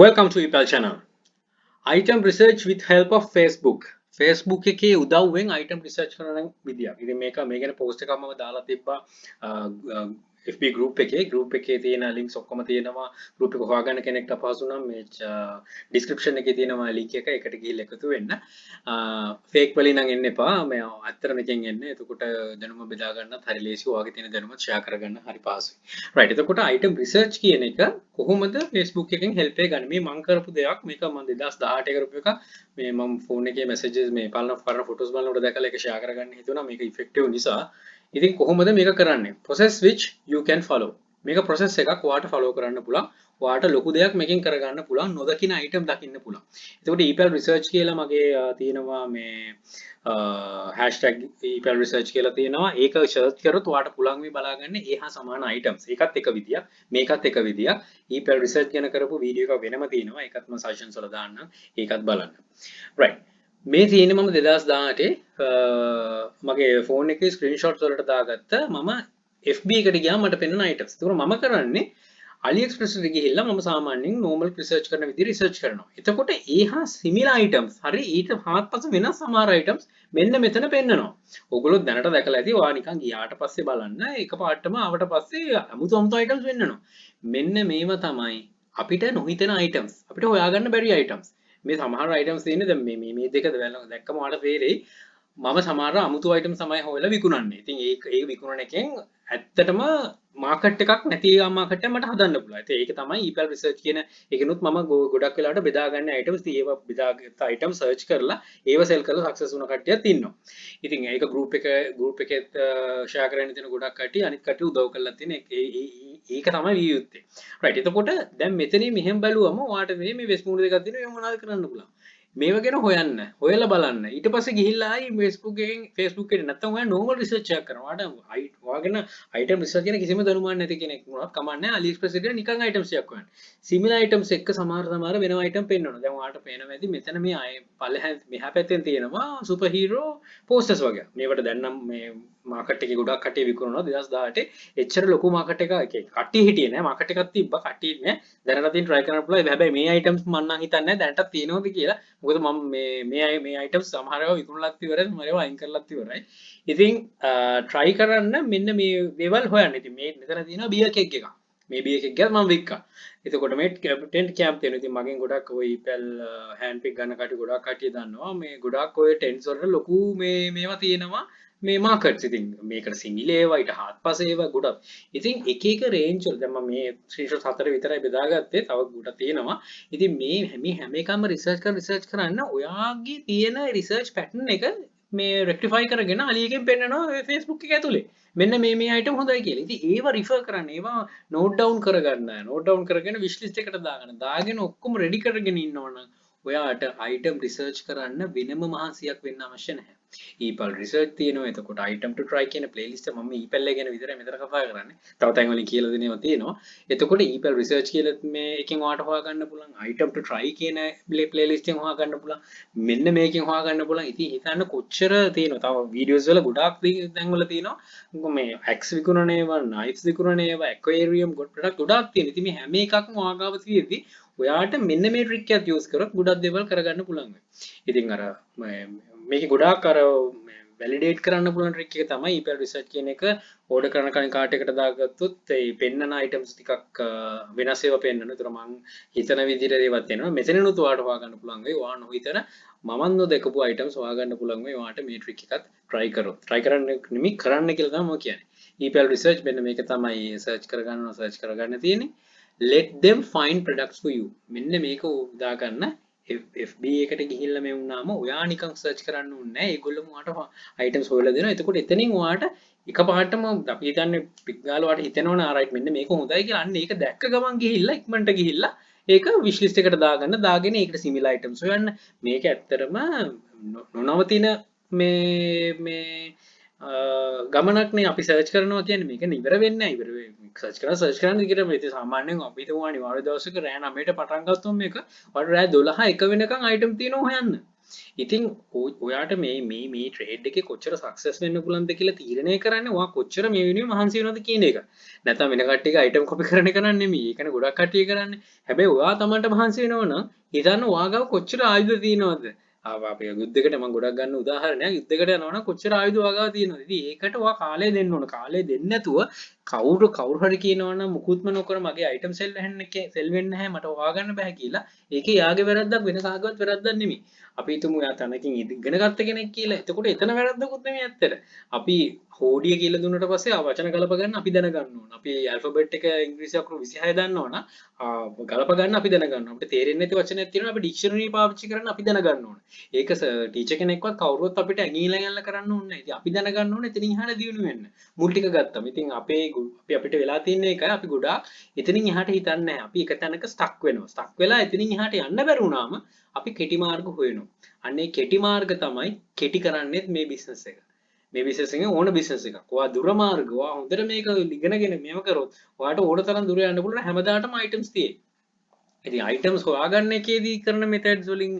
Welcome to Ipal channel. Item research with help of Facebook. Facebook එකේ උදව්වෙන් item research කරන විදියක්. ඉතින් මේක මේ ගැන post එකක් මම දාලා තිබ්බා FB group එකේ තියෙන links ඔක්කොම තියෙනවා. group එක හොයාගන්න කෙනෙක්ට අපහසු නම් මේ description එකේ තියෙනවා link එක. ඒකට ගිහිල්ලා එකතු වෙන්න. fake වලින් නම් එන්න එපා. මේ අත්තර මේකෙන් එන්න. එතකොට දැනුම බෙදා ගන්නත් හරි ලේසි. ඔයාගේ තියෙන දැනුමත් share කරගන්න හරි පහසුයි. right. එතකොට item research කියන එක කොහොමද Facebook එකෙන් help එක ගන්න? මේ මම කරපු දෙයක්. මේක මම 2018 කරපු එක. මේ මම phone එකේ messages මේ බලන photos බලනකොට දැකලා ඒක share කරගන්න හිතුණා. මේක effective නිසා. ඉතින් කොහොමද මේක කරන්නේ? process which you can follow. මේක process එකක් ඔයාට follow කරන්න පුළුවන්. ඔයාට ලොකු දෙයක් මේකෙන් කරගන්න පුළුවන්. නොදකින item දකින්න පුළුවන්. එතකොට epal research කියලා මගේ තියෙනවා මේ hashtag epal research කියලා තියෙනවා. ඒක search කරොත් ඔයාට පුළුවන් මේ බලාගන්න ඒහා සමාන items. ඒකත් එක විදියක්. මේකත් එක විදියක්. epal research ගැන කරපු වීඩියෝ එකක් වෙනම තියෙනවා. ඒකත් මම suggestions වල දාන්නම්. ඒකත් බලන්න. right. මේ තියෙන්නේ මම 2018 මගේ ෆෝන් එකේ ස්ක්‍රීන්ෂොට්ස් වලට දාගත්ත මම FB එකට ගියාම මට පෙනෙන items. ඒක මම කරන්නේ AliExpress එකට ගිහිල්ලා මම සාමාන්‍යයෙන් normal research කරන විදිහ research කරනවා. එතකොට ඒහා similar items හරි ඊට හාත්පස වෙනස් සමහර items මෙන්න මෙතන පෙන්නනවා. ඕගොල්ලෝ දැනට දැකලා ඇති. ඔයා නිකන් ගියාට පස්සේ බලන්න එකපාරටම ආවට පස්සේ අමුතු items වෙන්නනවා. මෙන්න මේව තමයි අපිට නොහිතන items. අපිට හොයාගන්න බැරි items. මේ සමහර items තියෙන්නේ දැන් මේ දෙක දැක්කම ඔයාලට තේරෙයි මම සමහර අමුතු items තමයි හොයලා විකුණන්නේ. ඉතින් ඒක විකුණන එකෙන් ඇත්තටම මාකට් එකක් නැති මාකට් එකක් මට හදන්න පුළුවන්. ඉතින් ඒක තමයි epal research කියන එකනොත් මම ගොඩක් වෙලාවට බෙදා ගන්න items ඒවා බෙදාගත්ත items search කරලා ඒව sell කරලා success වුණ කට්ටියක් ඉන්නවා. ඉතින් ඒක group එකෙත් share කරන්න තියෙන ගොඩක් කට්ටිය අනිත් කට්ටිය උදව් කරලා තියෙන ඒක තමයි විය යුත්තේ. right. එතකොට දැන් මෙතනින් මෙහෙම බැලුවම ඔයාට මේ වෙස්මුණ දෙකක් තියෙනවා. ඒක මොනවද කරන්න පුළුවන්? මේව ගැන හොයලා බලන්න. ඊට පස්සේ ගිහිල්ලා ආයි Facebook එකේ නැත්තම් ඔයා normal research එකක් කරනවා. ඔයාගෙන item research කියන කිසිම දැනුමක් නැති කෙනෙක් වුණත් කමන්නේ AliExpress එකේ නිකන් items එකක් හොයන්න. similar items එක්ක සමහර වෙනම item පෙන්වනවා. දැන් ඔයාලට පේනවා ඇති මෙතන මේ පල්ලෙහා මෙහා පැත්තෙන් තියෙනවා superhero posters වගේ. මේවට දැන් නම් මේ මාකට් එකේ ගොඩක් කට්ටිය විකුණනවා 2018 එච්චර ලොකු මාකට් එකක් කට්ටිය හිටියේ නෑ. මාකට් එකක් තිබ්බා කට්ටිය නෑ. දැනට තියෙන try කරන්න පුළුවන්. හැබැයි මේ items මම නම් හිතන්නේ දැනටත් තියෙනවද කියලා. මොකද මම මේ items සමහර ඒවා විකුණලත් ඉවරයි, සමහර ඒවා අයින් කරලත් ඉවරයි. ඉතින් try කරන්න මෙන්න මේ දේවල් හොයන්න. ඉතින් මේ මෙතන තියෙනවා beer cake එකක්. මේ beer cake එක මම වික්කා. එතකොට මේ tent camp තියෙනවා. ඉතින් මගෙන් ගොඩක් ඔය epal hand pick ගන්න කට්ටිය ගොඩක් කට්ටිය දන්නවා. මේ ගොඩක් ඔය tents වල ලොකු මේවා තියෙනවා. මේ මාකට්ස් ඉතින් මේකට සිංගල් ඒවා ඊට හාත්පස ඒවා ගොඩක්. ඉතින් එක රේන්ජ් වල දැන් මම මේ ස්ක්‍රීන්ෂොට් 4 විතරයි බෙදාගත්තේ. තව ගොඩක් තියෙනවා. ඉතින් මේ හැම එකම රිසර්ච් කරන්න ඔයාගේ තියෙන රිසර්ච් පැටර්න් එක මේ රෙක්ටිෆයි කරගෙන අලි එකෙන් පෙන්නනවා Facebook එක ඇතුලේ. මෙන්න මේ item හොඳයි කියලා. ඉතින් ඒව රිෆර් කරන්න, ඒවා නෝට් ඩවුන් කරගන්න. නෝට් ඩවුන් කරගෙන විශ් ලිස්ට් එකට දාගෙන ඔක්කොම රෙඩි කරගෙන ඉන්නවනම් ඔයාට item research කරන්න වෙනම මහන්සියක් වෙන්න අවශ්‍ය නැහැ. epal research තියෙනවා. එතකොට item to try කියන playlist එක මම epal එක ගැන විතරයි මෙතන කතා කරන්නේ. තව තැන් වලින් කියලා දෙනවා තියෙනවා. එතකොට epal research කියලා මේ එකෙන් ඔයාලට හොයාගන්න පුළුවන්. item to try කියන playlist එකෙන් හොයාගන්න පුළුවන්. මෙන්න මේකෙන් හොයාගන්න පුළුවන්. ඉතින් හිතන්න කොච්චර තියෙනවා. තව videos වල ගොඩාක් තැන් වල තියෙනවා. මේ axe විකුණන ඒවා, knives විකුණන ඒවා, aquarium product ගොඩාක් තියෙනවා. ඉතින් මේ හැම එකක්ම ඔයාගාව තියෙද්දි ඔයාට මෙන්න මේ ට්‍රික් එකක් යූස් කරොත් ගොඩක් දේවල් කරගන්න පුළුවන්. ඉතින් අර මේක ගොඩාක් අර වැලිඩේට් කරන්න පුළුවන් ට්‍රික් එක තමයි epal research කියන එක ඕඩර් කරන කලින් කාට් එකට දාගත්තොත් ඒ පෙන්නන items ටිකක් වෙනස් ඒවා පෙන්නනවා. ඒතර මං හිතන විදිහට ඒවත් එනවා. මෙතනනුත් ඔයාලට හොයාගන්න පුළුවන් වෙයි. ඔයා නොහිතන මමන් නොදකපු items හොයාගන්න පුළුවන් වෙයි. ඔයාට මේ ට්‍රික් එකත් try කරොත්. try කරන්න නෙමෙයි කරන්න කියලා තමයි මම කියන්නේ. epal research මෙන්න මේක තමයි search කරගන්න තියෙන්නේ. Let them find products for you. මෙන්න මේක උදා ගන්න FB එකට ගිහිල්ලා මේ වුණාම ඔයා නිකන් සර්ච් කරන්න ඕනේ නැහැ. ඒගොල්ලෝ ඔයාට items හොයලා දෙනවා. එතකොට එතනින් ඔයාට එකපාරටම අපි හිතන්නේ පික් ගාලා ඔයාට හිතෙනවනේ ආ රයිට් මෙන්න මේක හොඳයි කියලා. අන්න ඒක දැක්ක ගමන් ගිහිල්ලා ඉක්මනට ගිහිල්ලා ඒක wish list එකට දාගෙන ඒකට similar items හොයන්න. මේක ඇත්තටම නොනවතින මේ ගමනක් නේ. අපි සර්ච් කරනවා කියන්නේ මේක ඉවර වෙන්නේ නැහැ. ඉවර සර්ච් කරන දිගට මේ සාමාන්‍යයෙන් අපි හිතමු අනිවාර්ය දවසක රෑ 9ට පටන් ගත්තොත් මේක වල රෑ 12 1 වෙනකන් item තියෙනවා හොයන්න. ඉතින් ඔයාට මේ ට්‍රේඩ් එකේ කොච්චර සක්සස් වෙන්න පුළුවන්ද කියලා තීරණය කරන්නේ ඔයා කොච්චර මේ වෙනුවෙන් මහන්සි වෙනවද කියන එක. නැත්නම් වෙන කට්ටියක අයිටම් කොපි කරන එක නෙමෙයි. ඒ කියන්නේ ගොඩක් කට්ටිය කරන්නේ. හැබැයි ඔයා තමන්ට මහන්සි වෙනවනම් හිතන්න ඔයා ගාව කොච්චර ආයුධ තියෙනවද? අපි යුද්ධයකට මම ගොඩක් ගන්න උදාහරණයක් යුද්ධයකට යනවා නම් කොච්චර ආයුධ ඔයා ගාව තියෙනවද? ඉතින් ඒකට ඔයා කාලය දෙන්න ඕන. කාලය දෙන්නේ නැතුව කවුරු හරි කියනවනම් මුකුත්ම නොකර මගේ අයිටම් සෙල් වෙන්නේ නැහැ මට හොයාගන්න බෑ කියලා ඒකේ යාගේ වැරද්දක් වෙන කාගවත් වැරද්දක් නෙමෙයි. අපි හිතමු යා තනකින් ඉගෙන ගත්ත කෙනෙක් කියලා. එතකොට එතන වැරද්දකුත් නෙමෙයි ඇත්තට. අපි හෝඩිය කියලා දුන්නට පස්සේ ආ වචන ගලප ගන්න අපි දැනගන්න ඕන. අපි ඇල්ෆබෙට් එක ඉංග්‍රීසි අකුරු 26 දන්නවනම් ගලප ගන්න අපි දැනගන්න ඕන. අපිට තේරෙන්නේ නැති වචනයක් තියෙනවා අපි ඩික්ෂනරි පාවිච්චි කරන්න අපි දැනගන්න ඕන. ඒක ටීචර් කෙනෙක්වත් කවුරුවත් අපිට ඇඟිල්ලෙන් ඇල්ල කරන්න ඕනේ නැහැ. ඉතින් අපි දැනගන්න ඕනේ එතනින් එහාට දියුණු වෙන්න. මුල් ටික ගත්තම. ඉතින් අපිට වෙලා තියෙන එකයි අපි ගොඩාක් එතනින් එහාට හිතන්නේ නැහැ. අපි එක තැනක ස්ටක් වෙනවා. ස්ටක් වෙලා එතනින් එහාට යන්න බැරි වුණාම අපි කෙටි මාර්ග හොයනවා. අන්නේ කෙටි මාර්ග තමයි කෙටි කරන්නේත් මේ බිස්නස් එක. මේ බිස්නස් එකේ ඕන බිස්නස් එකක්. ඔයා දුර මාර්ග ඔයා හොඳට මේක ඉගෙනගෙන මේව කරොත් ඔයාට ඕන තරම් දුර යන්න පුළුවන් හැමදාටම අයිටම්ස් තියෙයි. ඉතින් අයිටම්ස් හොයාගන්න එකේදී කරන මෙතඩ්ස් වලින්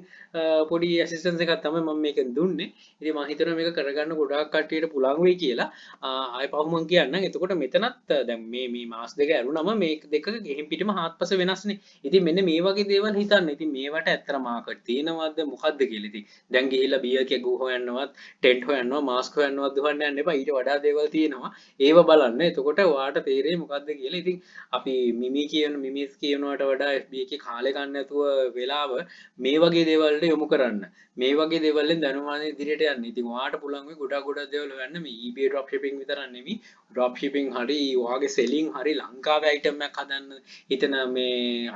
පොඩි ඇසිස්ටන්ස් එකක් තමයි මම මේකෙන් දුන්නේ. ඉතින් මම හිතනවා මේක කරගන්න ගොඩාක් කට්ටියට පුළුවන් වෙයි කියලා. ආයෙ පහු මම කියන්නම්. එතකොට මෙතනත් දැන් මේ මාස් දෙක ඇරුණම මේ දෙක ගෙහින් පිටම හාත්පස වෙනස්නේ. ඉතින් මෙන්න මේ වගේ දේවල් හිතන්න. ඉතින් මේවට ඇත්තට මාකට් තියෙනවද මොකද්ද කියලා. ඉතින් දැන් ගිහිල්ලා බියර් කෙක් හොයන්නවත්, ටෙන්ට් හොයන්නවත්, මාස්ක් හොයන්නවත් දුවන්න යන්න එපා. ඊට වඩා දේවල් තියෙනවා. ඒව බලන්න. එතකොට ඔයාට තේරෙයි මොකද්ද කියලා. ඉතින් අපි මිමිස් කියනවට වඩා FB එකේ කාලේ ගන්න නැතුව වෙලාව මේ වගේ දේවල් වලට යොමු කරන්න. මේ වගේ දේවල් වලින් දැනුමාන ඉදිරියට යන්න. ඉතින් ඔයාට පුළුවන් වෙයි ගොඩක් දේවල් හොයන්න මේ eBay drop shipping විතරක් නෙමෙයි drop shipping හරි ඔයාගේ selling හරි ලංකාවේ item එකක් හදන්න හිතන මේ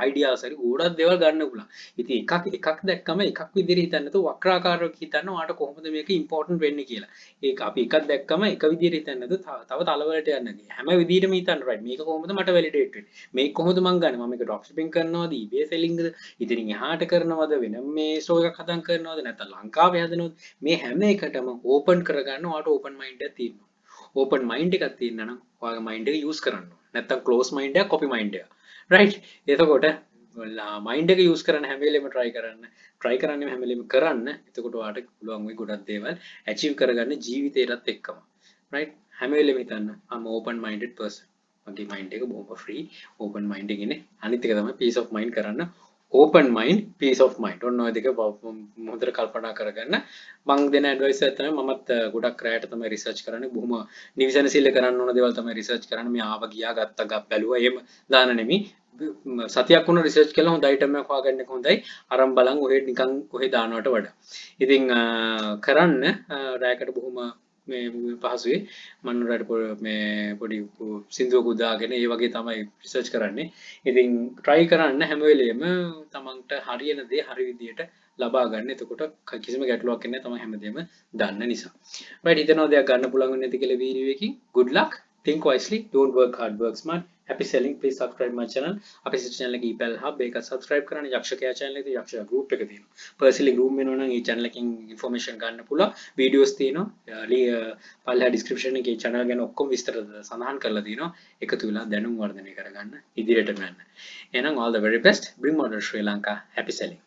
ideas හරි ගොඩක් දේවල් ගන්න පුළුවන්. ඉතින් එකක් දැක්කම එකක් විදිහට හිතන්න නැතුව වක්‍රාකාරව හිතන්න ඔයාට කොහොමද මේක important වෙන්නේ කියලා. ඒක අපි එකක් දැක්කම එක විදිහට හිතන්න නැතුව තව තලවලට යන්න. හැම විදිහටම හිතන්න right. මේක කොහොමද මට validate වෙන්නේ? මේක කොහොමද මං ගන්නේ? මම මේක drop shipping කරනවද? eBay selling ද? ඉතින් එහාට කරනවද? වෙන මේ store එකක් හදන් කරනවද? නැත්නම් ලංකාවේ හදනවද? මේ හැම එකටම open කරගන්න ඔයාට open mind එකක් තියෙන්න ඕන. open mind එකක් තියෙන්න නම් ඔයාගේ mind එක use කරන්න ඕන. නැත්නම් close mind එක copy mind එක. right? එතකොට mind එක use කරන්න හැම වෙලෙම try කරන්න හැම වෙලෙම කරන්න. එතකොට ඔයාට පුළුවන් වෙයි ගොඩක් දේවල් achieve කරගන්න ජීවිතේටත් එක්කම. right? හැම වෙලෙම හිතන්න I'm open minded person. මගේ mind එක බොහොම free open mind එකනේ. අනිත් එක තමයි peace of mind කරන්න. open mind peace of mind ඔන්න ඔය දෙක හොඳට කල්පනා කරගන්න. මම දෙන ඇඩ්වයිස් එක තමයි මමත් ගොඩක් රැයට තමයි රිසර්ච් කරන්නේ. බොහොම නිවිසනසිල්ල කරන්න ඕන දේවල් තමයි රිසර්ච් කරන්නේ. මේ ආව ගියා ගත්තා බැලුවා එහෙම දාන නෙමෙයි. සතියක් වුණ රිසර්ච් කළා හොඳ අයිටම් එකක් හොයාගන්න එක හොඳයි. අරන් බලන් ඔහෙ නිකන් ඔහෙ දානවට වඩා. ඉතින් කරන්න රැයකට බොහොම මේ පහසුවේ මම රට මේ පොඩි සින්දුවකුත් දාගෙන ඒ වගේ තමයි රිසර්ච් කරන්නේ. ඉතින් try කරන්න හැම වෙලෙම තමන්ට හරියන දේ හරි විදියට ලබා ගන්න. එතකොට කිසිම ගැටලුවක් නැහැ තමයි හැමදේම දන්න නිසා. right හිතනවා දෙයක් ගන්න පුළුවන් වෙන්නේ නැති කියලා වීඩියෝ එකකින් good luck think wisely don't work hard work smart happy selling please subscribe my channel අපේ channel එකේ ඊපල් hub එක subscribe කරන්න යක්ෂකයා channel එකේ යක්ෂයා group එක තියෙනවා personally group වෙනවා නම් මේ channel එකෙන් information ගන්න පුළුවන් videos තියෙනවා පල්ලා description එකේ channel ගැන ඔක්කොම විස්තර සඳහන් කරලා තියෙනවා එකතු වෙලා දැනුම් වර්ධනය කරගන්න ඉදිරියටම යන්න එහෙනම් all the very best bring modern Sri Lanka happy selling